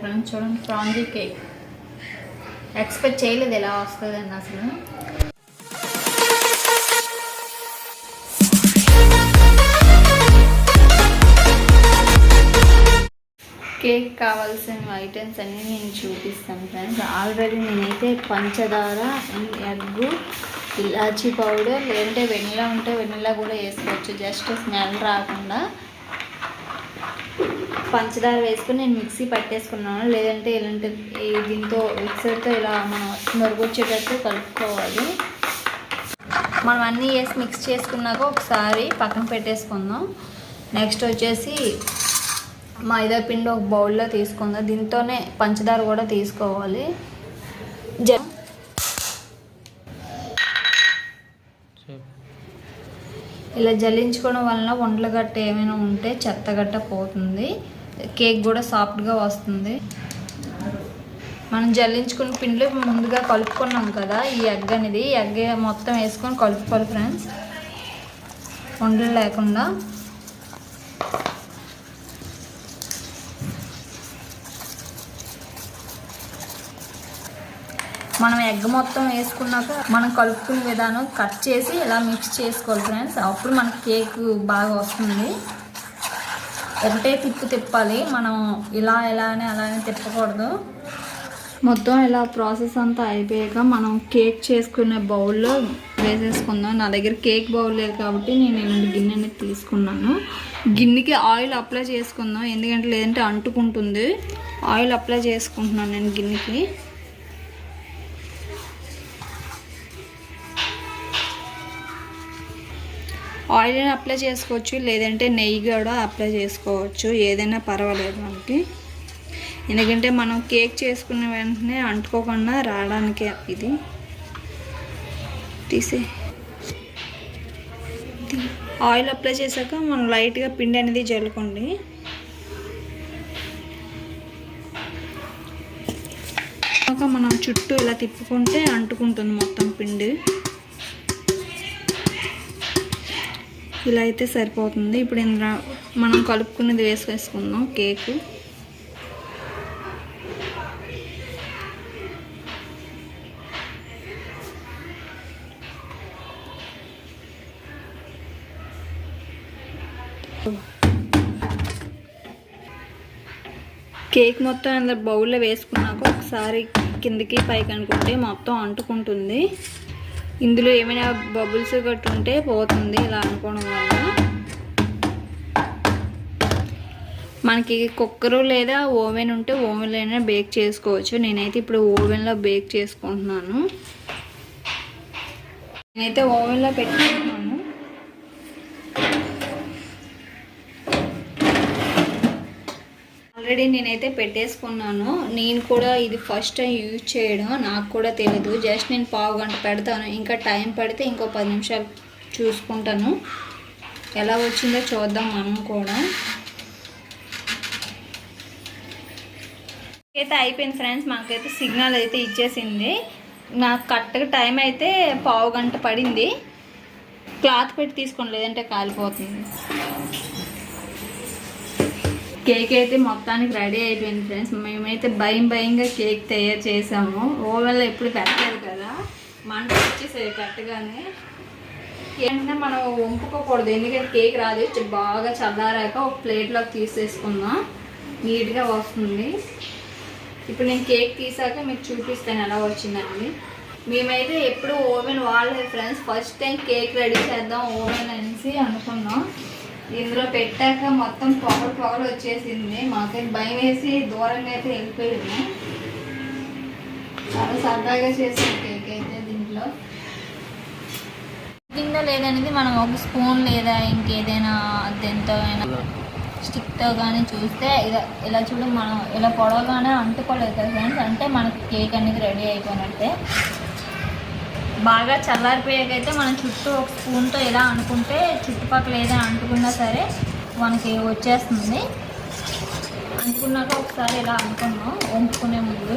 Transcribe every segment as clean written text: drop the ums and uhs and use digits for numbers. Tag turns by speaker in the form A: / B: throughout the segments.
A: Friends. చూడండి ఫ్రాంజీ cake. Expect చేయలేదు ఎలా వస్తుందండి అసలు. కేక్ కావాల్సిన ఐటమ్స్ అన్నీ నేను చూపిస్తాను ఫ్రెండ్స్. ఆల్రెడీ నేనైతే పంచదార అండ్ ఎగ్గు, ఇలాచీ పౌడర్, లేదంటే వెనిలా ఉంటే వెనిలా కూడా వేసుకోవచ్చు, జస్ట్ స్మెల్ రాకుండా. పంచదార వేసుకొని నేను మిక్సీ పట్టేసుకున్నాను, లేదంటే ఇలాంటి దీంతో మిక్సర్తో ఇలా మనం నొరగొచ్చేటట్టు కలుపుకోవాలి. మనం అన్నీ వేసి మిక్స్ చేసుకున్నాక ఒకసారి పక్కన పెట్టేసుకుందాం. నెక్స్ట్ వచ్చేసి మైదా పిండి ఒక బౌల్లో తీసుకుందాం. దీంతోనే పంచదార కూడా తీసుకోవాలి. ఇలా జల్లించుకోవడం వలన వంటల గట్ట ఏమైనా ఉంటే చెత్త గట్ట పోతుంది, కేక్ కూడా సాఫ్ట్గా వస్తుంది. మనం జల్లించుకున్న పిండిలో ముందుగా కలుపుకున్నాం కదా ఈ ఎగ్ అనేది, ఎగ్ మొత్తం వేసుకొని కలుపుకోవాలి ఫ్రెండ్స్, వంటలు లేకుండా. మనం ఎగ్ మొత్తం వేసుకున్నాక మనం కలుపుకునే విధానం కట్ చేసి ఇలా మిక్స్ చేసుకోవాలి ఫ్రెండ్స్. అప్పుడు మనకి కేక్ బాగా వస్తుంది. ఒకటే తిప్పాలి, మనం అలానే తిప్పకూడదు. మొత్తం ఇలా ప్రాసెస్ అంతా అయిపోయాక మనం కేక్ చేసుకునే బౌల్లో వేసేసుకుందాం. నా దగ్గర కేక్ బౌల్ లేదు కాబట్టి నేను ఇలాంటి గిన్నె అనేది తీసుకున్నాను. గిన్నెకి ఆయిల్ అప్లై చేసుకుందాం, ఎందుకంటే లేదంటే అంటుకుంటుంది. ఆయిల్ అప్లై చేసుకుంటున్నాను నేను గిన్నెకి. ఆయిల్ అప్లై చేసుకోవచ్చు, లేదంటే నెయ్యి కూడా అప్లై చేసుకోవచ్చు, ఏదైనా పర్వాలేదు మనకి. ఎందుకంటే మనం కేక్ చేసుకున్న వెంటనే అంటుకోకుండా రావడానికే ఇది. ఆయిల్ అప్లై చేశాక మనం లైట్గా పిండి అనేది జల్లుకోండి. మనం చుట్టూ ఇలా తిప్పుకుంటే అంటుకుంటుంది మొత్తం పిండి. ఇలా అయితే సరిపోతుంది. ఇప్పుడు ఇందులో మనం కలుపుకున్నది వేసుకుందాం కేకు. కేక్ మొత్తం అందులో బౌల్లో వేసుకున్నాక ఒకసారి కిందకి పైకి అనుకుంటే మొత్తం అంటుకుంటుంది. ఇందులో ఏమైనా బబుల్స్ గట్టు ఉంటే పోతుంది ఇలా అనుకోవడం వల్ల. మనకి కుక్కరు లేదా ఓవెన్ ఉంటే ఓవెన్లోనే బేక్ చేసుకోవచ్చు. నేనైతే ఇప్పుడు ఓవెన్లో బేక్ చేసుకుంటున్నాను. నేనైతే ఓవెన్లో పెట్టుకుంటున్నాను. ఆల్రెడీ నేనైతే పెట్టేసుకున్నాను. నేను కూడా ఇది ఫస్ట్ టైం యూజ్ చేయడం, నాకు కూడా తెలీదు. జస్ట్ నేను పావు గంట పెడతాను, ఇంకా టైం పడితే ఇంకో 10 నిమిషాలు చూసుకుంటాను. ఎలా వచ్చిందో చూద్దాం మనం కూడా. అయితే అయిపోయింది ఫ్రెండ్స్, మాకైతే సిగ్నల్ అయితే ఇచ్చేసింది. నాకు కరెక్ట్గా టైం అయితే పావు గంట పడింది. క్లాత్ పెట్టి తీసుకోండి, లేదంటే కాలిపోతుంది. కేక్ అయితే మొత్తానికి రెడీ అయిపోయింది ఫ్రెండ్స్. మేమైతే భయంగా కేక్ తయారు చేసాము. ఓవెన్లో ఎప్పుడు పెట్టలేదు కదా, మంట వచ్చేసేది కరెక్ట్గానే. ఏంటంటే మనం వంపుకోకూడదు, ఎందుకంటే కేక్ రాదు. బాగా చల్లారాక ఒక ప్లేట్లోకి తీసేసుకుందాం, నీట్గా వస్తుంది. ఇప్పుడు నేను కేక్ తీసాక మీకు చూపిస్తాను ఎలా వచ్చిందండి. మేమైతే ఎప్పుడు ఓవెన్ వాడలేదు friends, first time cake ready చేద్దాం ఓవెన్ అనేసి అనుకున్నాం. ఇందులో పెట్టాక మొత్తం పొగలు వచ్చేసింది. మాకైతే భయం వేసి దూరంగా అయితే వెళ్ళిపోయింది. చాలా సరదాగా చేసిన కేక్ అయితే. దీంట్లో కింద లేదనేది మనం ఒక స్పూన్ లేదా ఇంకేదైనా దేంతో అయినా స్టిక్తో కానీ చూస్తే ఇలా చూడ మనం ఇలా పొడవగానే అంటుకోలేదు కదా ఫ్రెండ్స్, అంటే మనకి కేక్ అనేది రెడీ అయిపోయినట్టే. బాగా చల్లారిపోయాకైతే మనం చుట్టూ ఒక స్పూన్తో ఇలా అనుకుంటే చుట్టుపక్కల ఏదైనా అంటుకున్నా సరే మనకి వచ్చేస్తుంది. అనుకున్నాక ఒకసారి ఇలా అనుకున్నాం వంపుకునే ముందు.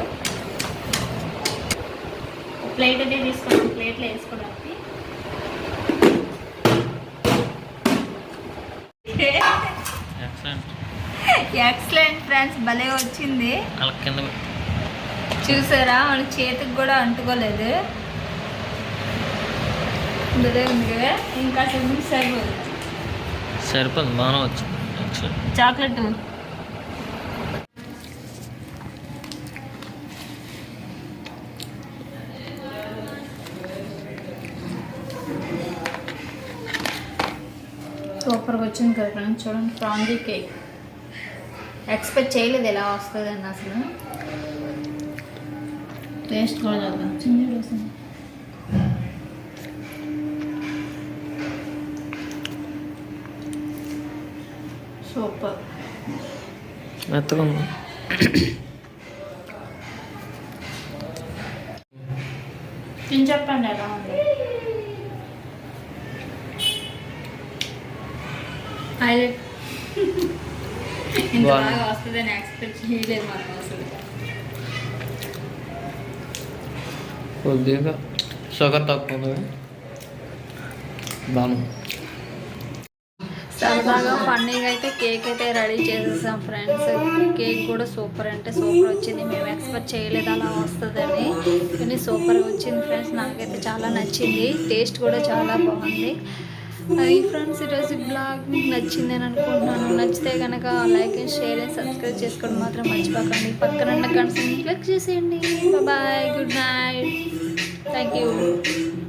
A: ప్లేట్ అనేది తీసుకున్నాం, ప్లేట్లో వేసుకోవడానికి. ఎక్సలెంట్ ఫ్రెండ్స్, భలే వచ్చింది.
B: అలా కింద
A: చూసారా, మన చేతికి కూడా అంటుకోలేదు. భలే ఉంది కదా, ఇంకా సరిపోదు.
B: సరిపోదు, బాగానే వచ్చింది.
A: చాక్లెట్ సూపర్గా వచ్చింది కదా ఫ్రెండ్స్. చూడండి, ఫ్రాండీ కేక్ ఎక్స్పెక్ట్ చేయలేదు ఎలా వస్తుందండి అసలు. టేస్ట్ కూడా చూద్దాం. సూపర్,
B: మెత్తగా ఉంది.
A: తిని చెప్పండి ఎలా ఉంది. ఇంత బాగా వస్తుందని ఎక్స్పెక్ట్ చేయలేదు మనం అసలు.
B: కొద్దిగా షుగర్ తక్కువ ఉంది, బాగుంది.
A: సరదాగా ఫన్నీగా అయితే కేక్ అయితే రెడీ చేసేసాం ఫ్రెండ్స్. కేక్ కూడా సూపర్ అంటే సూపర్ వచ్చింది. మేము ఎక్స్పెక్ట్ చేయలేదు అలా వస్తుందని, కానీ సూపర్గా వచ్చింది ఫ్రెండ్స్. నాకైతే చాలా నచ్చింది, టేస్ట్ కూడా చాలా బాగుంది. అది ఫ్రెండ్స్, ఈరోజు బ్లాగ్ మీకు నచ్చింది అని అనుకుంటున్నాను. నచ్చితే కనుక like and share and subscribe చేసుకోవడం మాత్రం మర్చిపోకండి. పక్కన గంట క్లిక్ చేసేయండి. Bye, good night, thank you.